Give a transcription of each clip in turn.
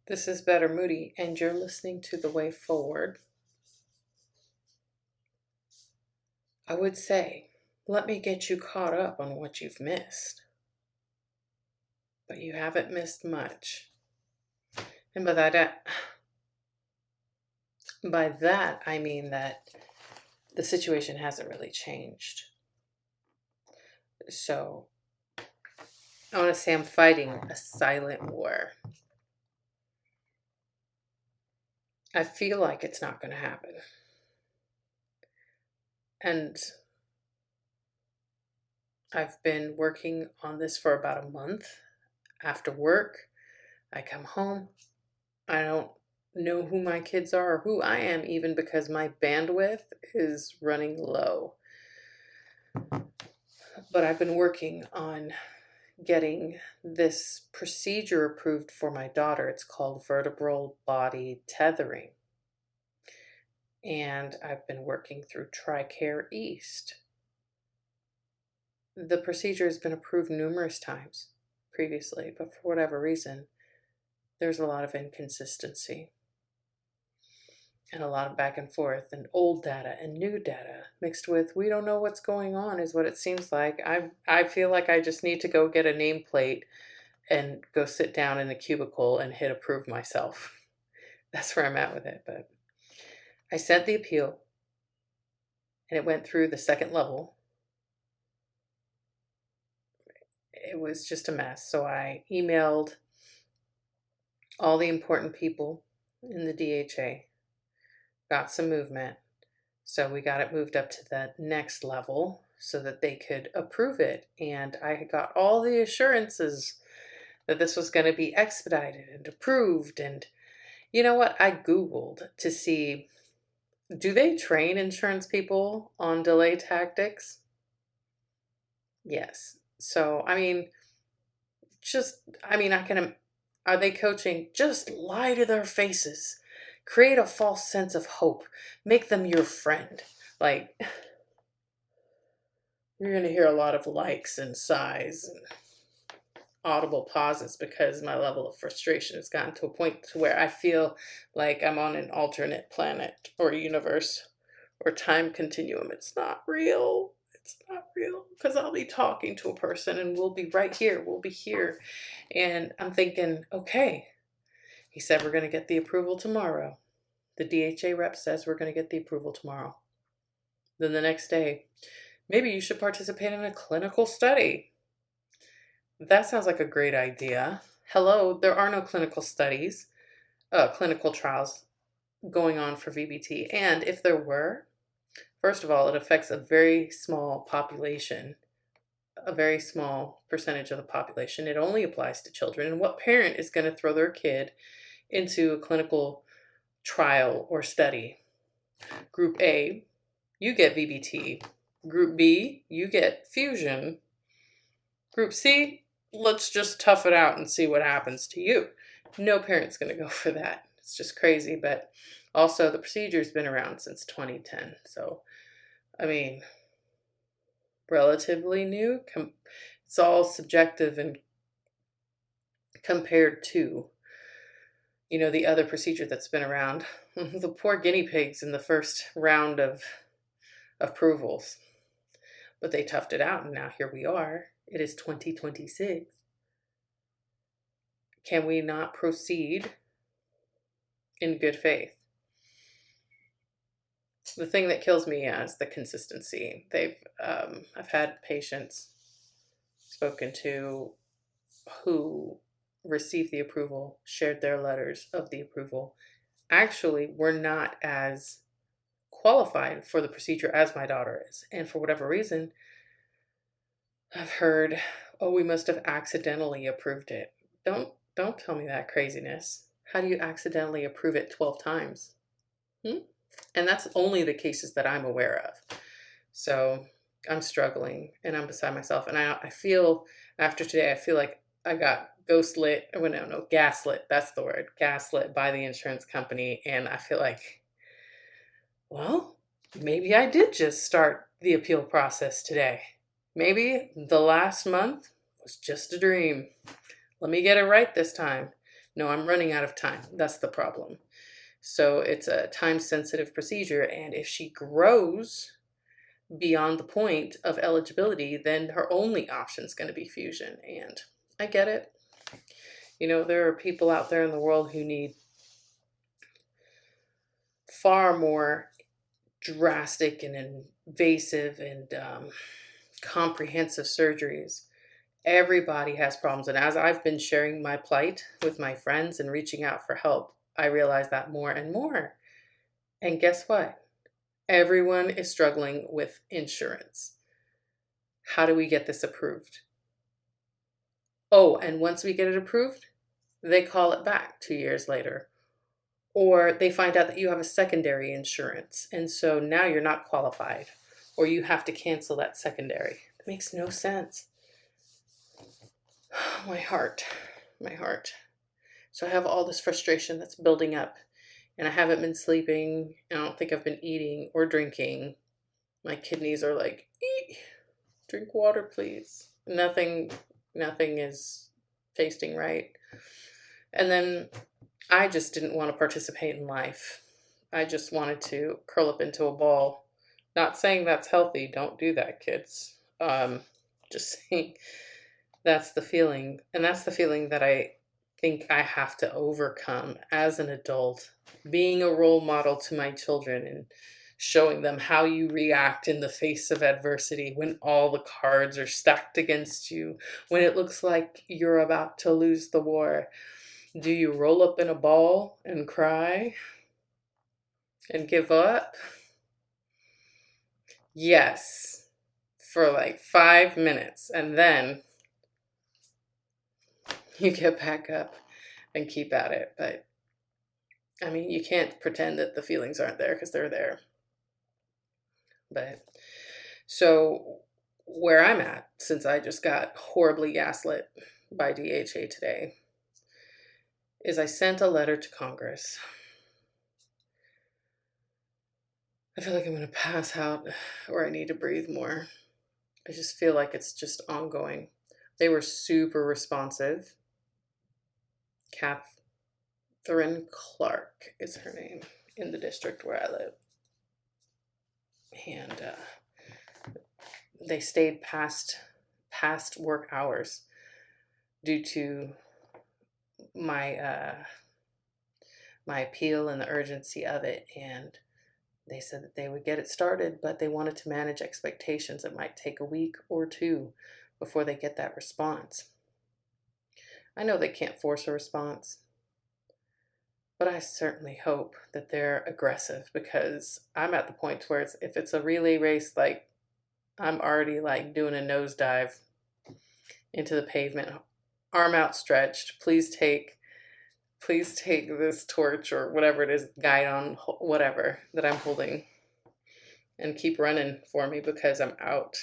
This is Better Moody, and you're listening to The Way Forward. I would say, let me get you caught up on what you've missed. But you haven't missed much. And by that, I mean that the situation hasn't really changed. So, I want to say I'm fighting a silent war. I feel like it's not going to happen. And I've been working on this for about a month. After work, I come home. I don't know who my kids are or who I am, even because my bandwidth is running low. But I've been working on getting this procedure approved for my daughter. It's called Vertebral Body Tethering. And I've been working through TRICARE East. The procedure has been approved numerous times previously, but for whatever reason, there's a lot of inconsistency and a lot of back and forth and old data and new data mixed with we don't know what's going on is what it seems like. I feel like I just need to go get a nameplate and go sit down in a cubicle and hit approve myself. That's where I'm at with it. But I sent the appeal and it went through the second level. It was just a mess. So I emailed all the important people in the DHA, got some movement. So we got it moved up to the next level so that they could approve it. And I got all the assurances that this was going to be expedited and approved. And you know what? I Googled to see, do they train insurance people on delay tactics? Yes. So, are they coaching? Just lie to their faces. Create a false sense of hope. Make them your friend. Like, you're going to hear a lot of likes and sighs and audible pauses because my level of frustration has gotten to a point to where I feel like I'm on an alternate planet or universe or time continuum. It's not real. It's not real because I'll be talking to a person and we'll be right here. We'll be here. And I'm thinking, okay, he said we're going to get the approval tomorrow. The DHA rep says we're going to get the approval tomorrow. Then the next day, maybe you should participate in a clinical study. That sounds like a great idea. Hello, there are no clinical studies, clinical trials going on for VBT. And if there were, first of all, it affects a very small population, a very small percentage of the population. It only applies to children. And what parent is going to throw their kid into a clinical trial or study? Group A, you get VBT. Group B, you get fusion. Group C, let's just tough it out and see what happens to you. No parent's going to go for that. It's just crazy. But also the procedure's been around since 2010. So, relatively new. It's all subjective and compared to, the other procedure that's been around. The poor guinea pigs in the first round of approvals. But they toughed it out, and now here we are. It is 2026. Can we not proceed in good faith? The thing that kills me is the consistency. I've had patients spoken to who received the approval, shared their letters of the approval, actually were not as qualified for the procedure as my daughter is. And for whatever reason, I've heard, oh, we must have accidentally approved it. Don't tell me that craziness. How do you accidentally approve it 12 times? And that's only the cases that I'm aware of. So I'm struggling and I'm beside myself. And I feel, after today, I feel like I got gaslit. That's the word. Gaslit by the insurance company. And I feel like, well, maybe I did just start the appeal process today. Maybe the last month was just a dream. Let me get it right this time. No, I'm running out of time. That's the problem. So it's a time-sensitive procedure, and if she grows beyond the point of eligibility, then her only option is going to be fusion. And I get it. There are people out there in the world who need far more drastic and invasive and comprehensive surgeries. Everybody has problems. And as I've been sharing my plight with my friends and reaching out for help, I realize that more and more. And guess what? Everyone is struggling with insurance. How do we get this approved? Oh, and once we get it approved, they call it back 2 years later. Or they find out that you have a secondary insurance, and so now you're not qualified, or you have to cancel that secondary. It makes no sense. My heart. So I have all this frustration that's building up, and I haven't been sleeping. I don't think I've been eating or drinking. My kidneys are like, eat, drink water, please. Nothing is tasting right. And then I just didn't want to participate in life. I just wanted to curl up into a ball. Not saying that's healthy. Don't do that, kids. Just saying that's the feeling. And that's the feeling that I think I have to overcome as an adult. Being a role model to my children and showing them how you react in the face of adversity when all the cards are stacked against you, when it looks like you're about to lose the war. Do you roll up in a ball and cry and give up? Yes, for like 5 minutes, and then you get back up and keep at it. But I mean, you can't pretend that the feelings aren't there, because they're there. But so where I'm at, since I just got horribly gaslit by DHA today, is I sent a letter to Congress. I feel like I'm going to pass out, or I need to breathe more. I just feel like it's just ongoing. They were super responsive. Catherine Clark is her name, in the district where I live. And they stayed past work hours due to my appeal and the urgency of it. And they said that they would get it started, but they wanted to manage expectations. It might take a week or two before they get that response. I know they can't force a response, but I certainly hope that they're aggressive, because I'm at the point where if it's a relay race, like I'm already like doing a nosedive into the pavement, arm outstretched. Please take this torch or whatever it is, guide on whatever that I'm holding, and keep running for me, because I'm out.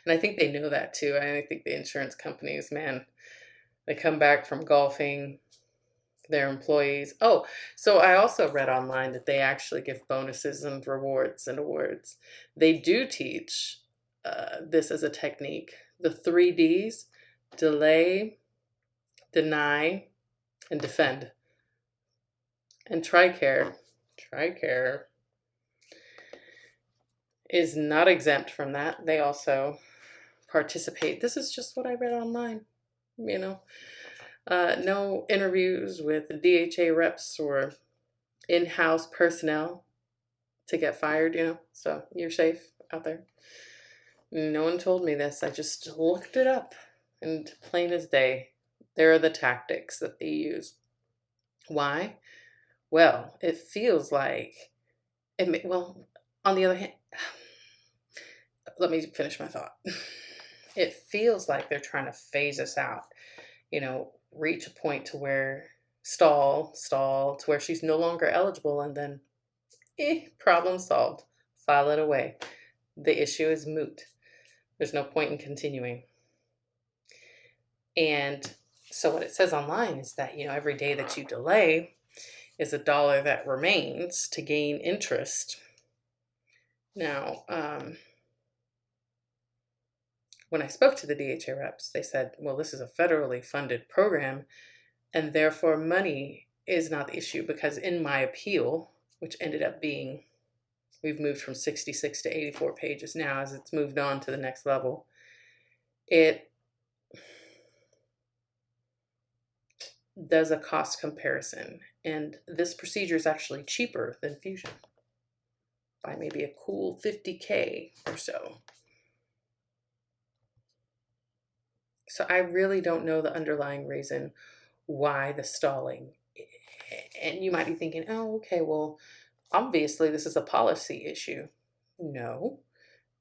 And I think they know that too. I think the insurance companies, man, they come back from golfing, their employees. Oh, so I also read online that they actually give bonuses and rewards and awards. They do teach this as a technique. The 3 Ds: delay, deny, and defend. And TRICARE is not exempt from that. They also participate. This is just what I read online, No interviews with DHA reps or in-house personnel to get fired, so you're safe out there. No one told me this. I just looked it up, and plain as day, there are the tactics that they use. Why? Well, it feels like on the other hand, let me finish my thought. It feels like they're trying to phase us out, reach a point to where stall to where she's no longer eligible, and then problem solved, file it away. The issue is moot. There's no point in continuing. And so what it says online is that, every day that you delay is $1 that remains to gain interest. Now, when I spoke to the DHA reps, they said, well, this is a federally funded program. And therefore money is not the issue, because in my appeal, which ended up being, we've moved from 66 to 84 pages now as it's moved on to the next level, it does a cost comparison. And this procedure is actually cheaper than fusion by maybe a cool $50K or so. So I really don't know the underlying reason why the stalling. And you might be thinking, oh, okay, well, obviously this is a policy issue. No,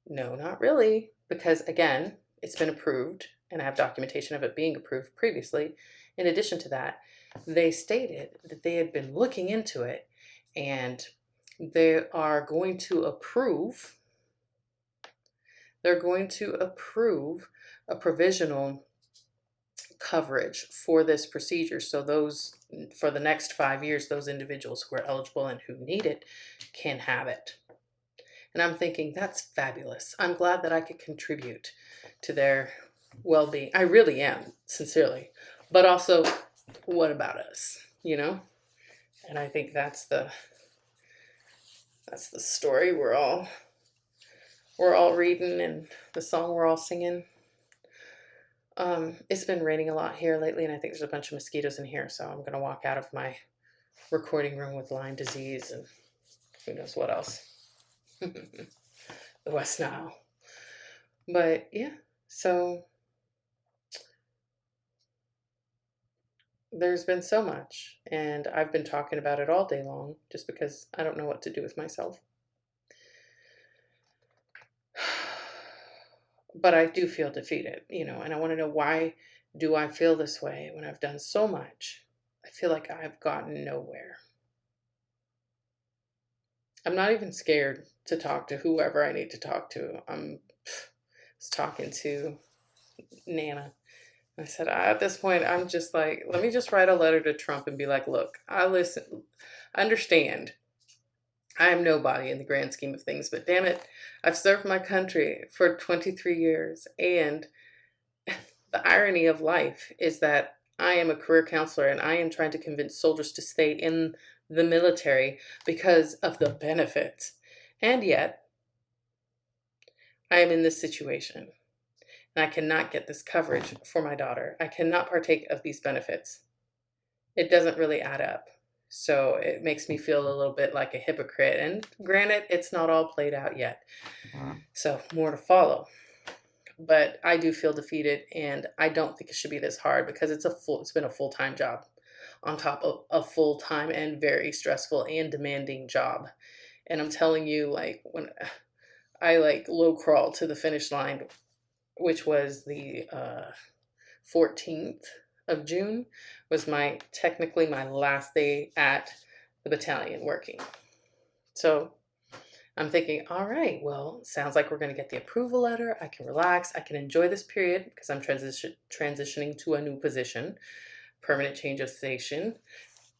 not really. Because again, it's been approved and I have documentation of it being approved previously. In addition to that, they stated that they had been looking into it and they are going to approve, a provisional coverage for this procedure. So those, for the next 5 years, those individuals who are eligible and who need it can have it. And I'm thinking, that's fabulous. I'm glad that I could contribute to their well-being. I really am, sincerely. But also, what about us, you know? And I think that's the story we're all reading, and the song we're all singing. It's been raining a lot here lately, and I think there's a bunch of mosquitoes in here, so I'm going to walk out of my recording room with Lyme disease and who knows what else. The West Nile. But yeah, so there's been so much, and I've been talking about it all day long just because I don't know what to do with myself. But I do feel defeated, you know, and I want to know, why do I feel this way when I've done so much? I feel like I've gotten nowhere. I'm not even scared to talk to whoever I need to talk to. I was talking to Nana. I said, at this point, I'm just like, let me just write a letter to Trump and be like, look, I understand. I am nobody in the grand scheme of things, but damn it, I've served my country for 23 years. And the irony of life is that I am a career counselor and I am trying to convince soldiers to stay in the military because of the benefits. And yet, I am in this situation and I cannot get this coverage for my daughter. I cannot partake of these benefits. It doesn't really add up. So it makes me feel a little bit like a hypocrite. And granted, it's not all played out yet. So more to follow. But I do feel defeated, and I don't think it should be this hard, because it's been a full-time job on top of a full-time and very stressful and demanding job. And I'm telling you, like, when I low crawled to the finish line, which was the 14th of June, was technically my last day at the battalion working. So I'm thinking, all right, well, sounds like we're going to get the approval letter. I can relax. I can enjoy this period because I'm transitioning to a new position, permanent change of station.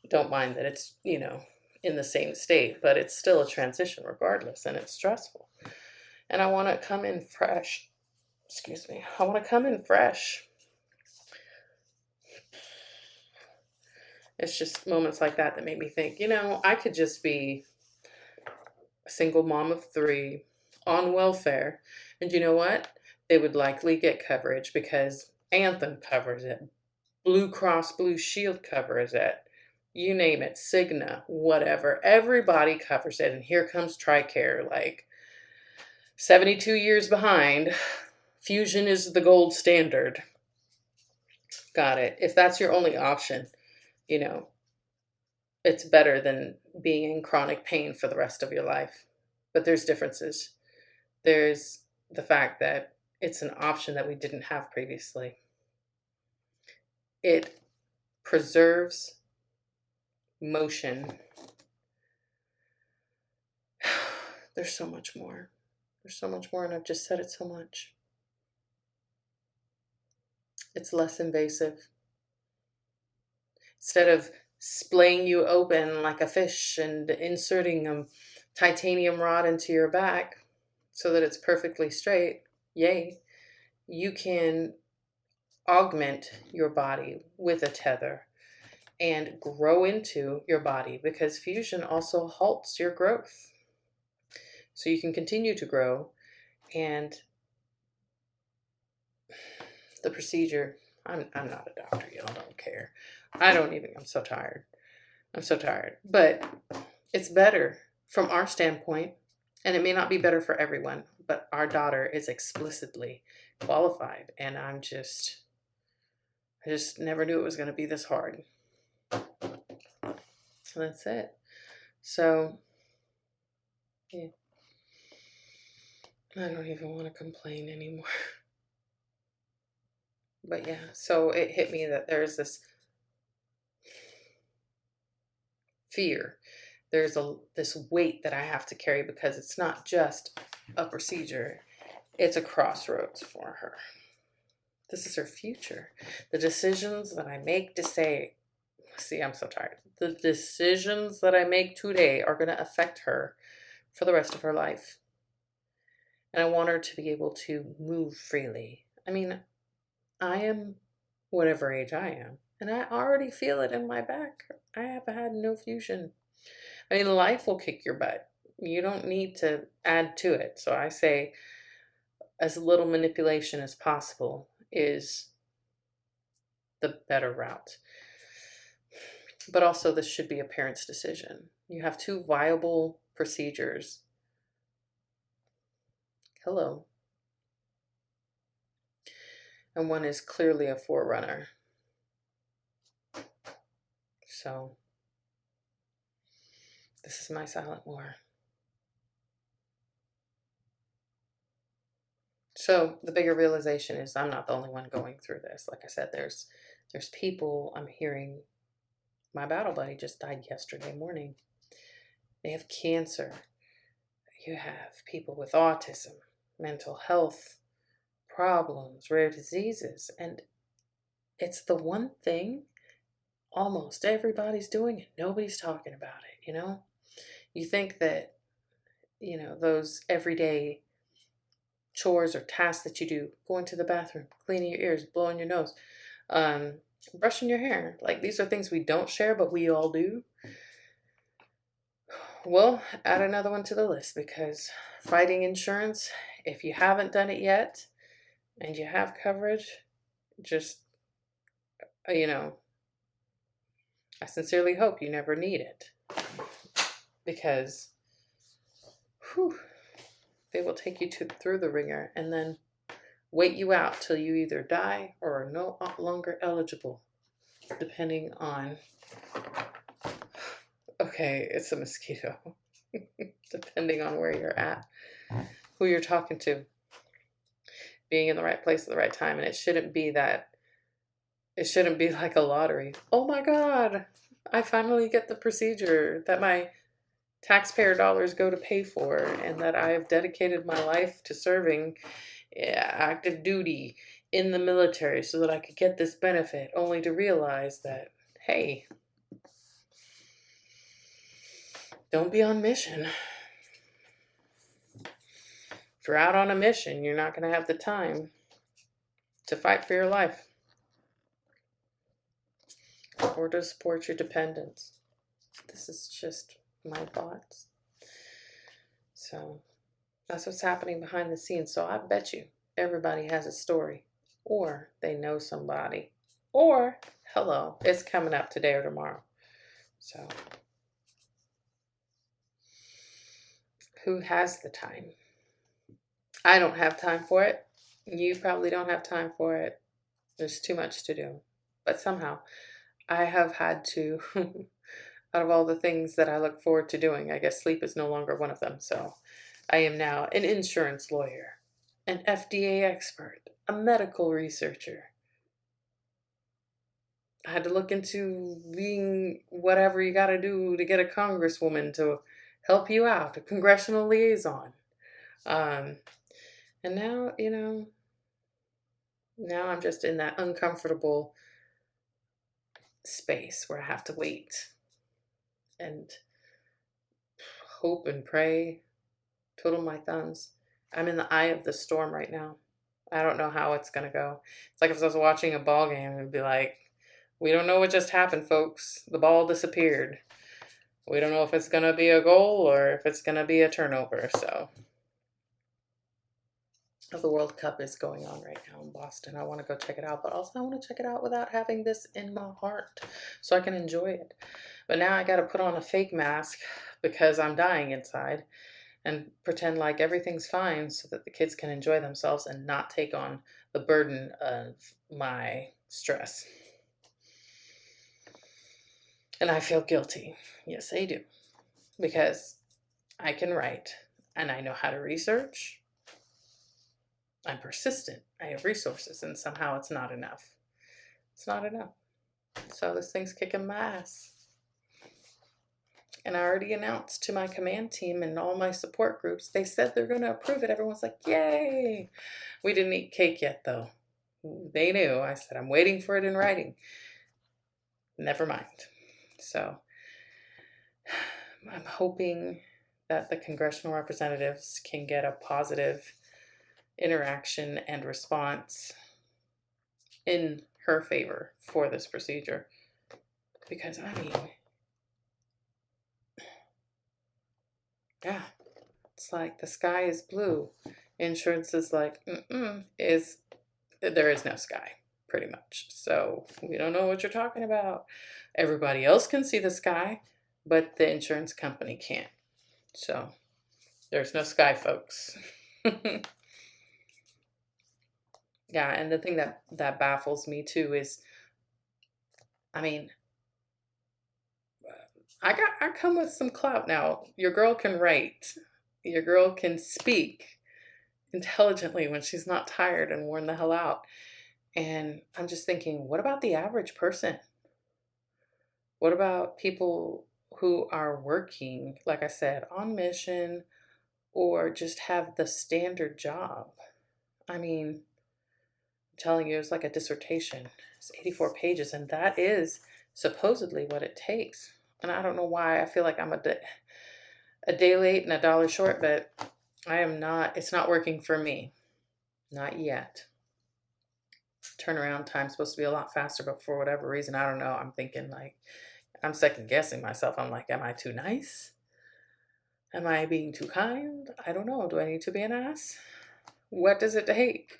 Don't mind that it's, you know, in the same state, but it's still a transition regardless, and it's stressful. And I want to come in fresh. I want to come in fresh. It's just moments like that make me think, you know, I could just be a single mom of 3 on welfare. And you know what? They would likely get coverage because Anthem covers it. Blue Cross Blue Shield covers it. You name it, Cigna, whatever. Everybody covers it. And here comes TRICARE, like 72 years behind. Fusion is the gold standard. Got it. If that's your only option, you know, it's better than being in chronic pain for the rest of your life. But there's differences. There's the fact that it's an option that we didn't have previously. It preserves motion. There's so much more. There's so much more, and I've just said it so much. It's less invasive. Instead of splaying you open like a fish and inserting a titanium rod into your back so that it's perfectly straight, yay, you can augment your body with a tether and grow into your body, because fusion also halts your growth. So you can continue to grow. And the procedure, I'm not a doctor, y'all don't care. I'm so tired. But it's better from our standpoint, and it may not be better for everyone, but our daughter is explicitly qualified, and I just never knew it was going to be this hard. So that's it. So, yeah. I don't even want to complain anymore. But yeah, so it hit me that there's this fear. There's this weight that I have to carry, because it's not just a procedure. It's a crossroads for her. This is her future. The decisions that I make to say, see, I'm so tired. The decisions that I make today are going to affect her for the rest of her life. And I want her to be able to move freely. I mean, I am whatever age I am, and I already feel it in my back. I have had no fusion. I mean, life will kick your butt. You don't need to add to it. So I say as little manipulation as possible is the better route. But also, this should be a parent's decision. You have two viable procedures. Hello. And one is clearly a forerunner. So, this is my silent war. So the bigger realization is I'm not the only one going through this. Like I said, there's people I'm hearing. My battle buddy just died yesterday morning. They have cancer. You have people with autism, mental health problems, rare diseases. And it's the one thing almost everybody's doing it. Nobody's talking about it, you know? You think that, those everyday chores or tasks that you do, going to the bathroom, cleaning your ears, blowing your nose, brushing your hair, like these are things we don't share, but we all do. Well, add another one to the list, because fighting insurance, if you haven't done it yet and you have coverage, just, I sincerely hope you never need it, because they will take you through the ringer and then wait you out till you either die or are no longer eligible, depending on, okay, it's a mosquito, depending on where you're at, who you're talking to, being in the right place at the right time. And it shouldn't be like a lottery. Oh my God, I finally get the procedure that my taxpayer dollars go to pay for, and that I have dedicated my life to serving active duty in the military so that I could get this benefit, only to realize that, hey, don't be on mission. If you're out on a mission, you're not going to have the time to fight for your life or to support your dependents. This is just my thoughts. So that's what's happening behind the scenes. So I bet you everybody has a story, or they know somebody, or hello, it's coming up today or tomorrow. So who has the time? I don't have time for it. You probably don't have time for it. There's too much to do. But somehow I have had to, out of all the things that I look forward to doing, I guess sleep is no longer one of them. So I am now an insurance lawyer, an FDA expert, a medical researcher. I had to look into being whatever you got to do to get a congresswoman to help you out, a congressional liaison. And now, now I'm just in that uncomfortable space where I have to wait and hope and pray, twiddle my thumbs. I'm in the eye of the storm right now. I don't know how it's going to go. It's like if I was watching a ball game and be like, We don't know what just happened, folks. The ball disappeared. We don't know if it's going to be a goal or if it's going to be a turnover. So the World Cup is going on right now in Boston. I want to go check it out, but also I want to check it out without having this in my heart so I can enjoy it. But now I got to put on a fake mask because I'm dying inside and pretend like everything's fine so that the kids can enjoy themselves and not take on the burden of my stress. And I feel guilty. Yes, I do. Because I can write and I know how to research. I'm persistent. I have resources, and somehow it's not enough. It's not enough. So this thing's kicking my ass. And I already announced to my command team and all my support groups, they said they're going to approve it. Everyone's like, yay. We didn't eat cake yet, though. They knew. I said, I'm waiting for it in writing. Never mind. So I'm hoping that the congressional representatives can get a positive interaction and response in her favor for this procedure. Because, I mean, yeah, it's like the sky is blue. Insurance is like, there is no sky, pretty much. So we don't know what you're talking about. Everybody else can see the sky, but the insurance company can't. So there's no sky, folks. Yeah, and the thing that baffles me too is, I mean, I come with some clout now. Your girl can write. Your girl can speak intelligently when she's not tired and worn the hell out. And I'm just thinking, what about the average person? What about people who are working, like I said, on mission or just have the standard job? I mean, I'm telling you, it's like a dissertation. It's 84 pages, and that is supposedly what it takes. And I don't know why I feel like I'm a day late and a dollar short, but I am not. It's not working for me. Not yet. Turnaround time's supposed to be a lot faster, but for whatever reason, I don't know. I'm thinking like, I'm second guessing myself. I'm like, am I too nice? Am I being too kind? I don't know. Do I need to be an ass? What does it take?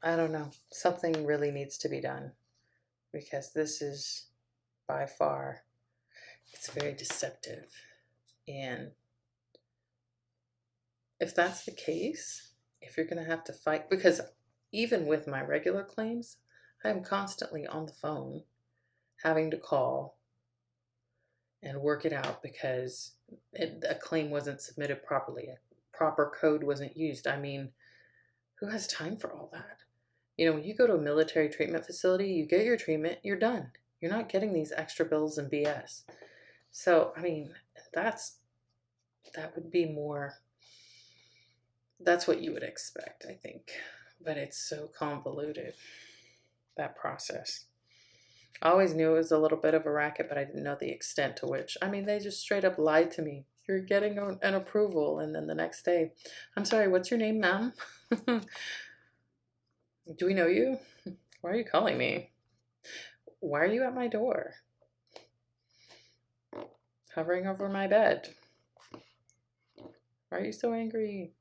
I don't know. Something really needs to be done because this is by far, it's very deceptive. And if that's the case, if you're going to have to fight, because even with my regular claims, I am constantly on the phone having to call and work it out because a claim wasn't submitted properly. A proper code wasn't used. I mean, who has time for all that? You know, when you go to a military treatment facility, you get your treatment, you're done. You're not getting these extra bills and BS. So, I mean, that would be more, that's what you would expect, I think. But it's so convoluted, that process. I always knew it was a little bit of a racket, but I didn't know the extent to which. I mean, they just straight up lied to me. You're getting an approval, and then the next day, I'm sorry, what's your name, ma'am? Do we know you? Why are you calling me? Why are you at my door? Hovering over my bed. Why are you so angry?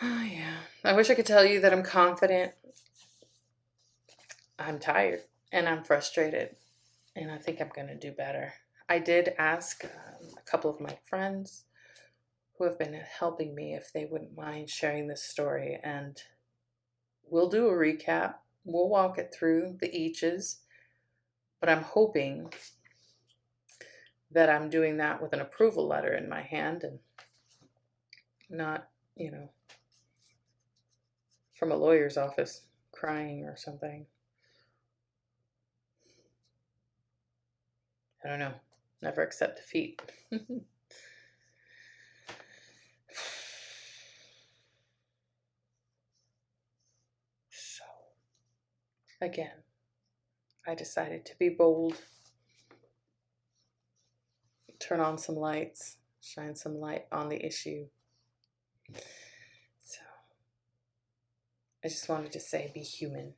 Oh, yeah. I wish I could tell you that I'm confident. I'm tired and I'm frustrated, and I think I'm going to do better. I did ask a couple of my friends who have been helping me if they wouldn't mind sharing this story, and we'll do a recap. We'll walk it through the eaches, but I'm hoping that I'm doing that with an approval letter in my hand and not, from a lawyer's office crying or something. I don't know. Never accept defeat. So, again, I decided to be bold, turn on some lights, shine some light on the issue. So, I just wanted to say, be human.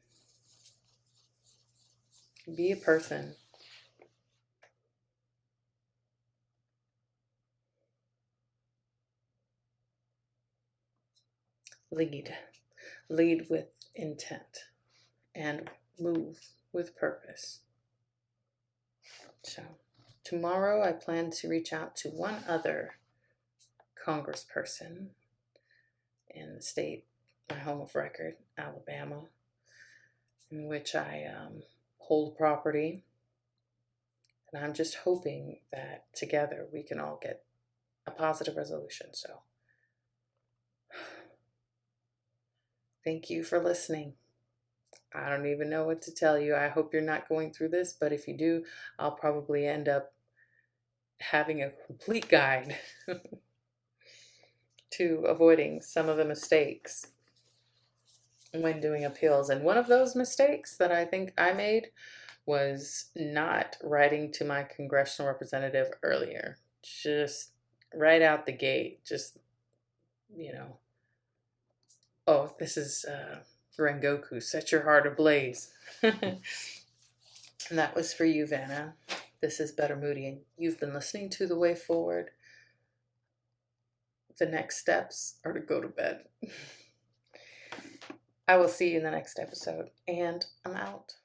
Be a person. Lead. Lead with intent and move with purpose. So tomorrow I plan to reach out to one other congressperson in the state, my home of record, Alabama, in which I hold property. And I'm just hoping that together we can all get a positive resolution. So thank you for listening. I don't even know what to tell you. I hope you're not going through this, but if you do, I'll probably end up having a complete guide to avoiding some of the mistakes when doing appeals. And one of those mistakes that I think I made was not writing to my congressional representative earlier. Just right out the gate, just, oh, this is Rengoku, set your heart ablaze. And that was for you, Vanna. This is Better Moody, and you've been listening to The Way Forward. The next steps are to go to bed. I will see you in the next episode, and I'm out.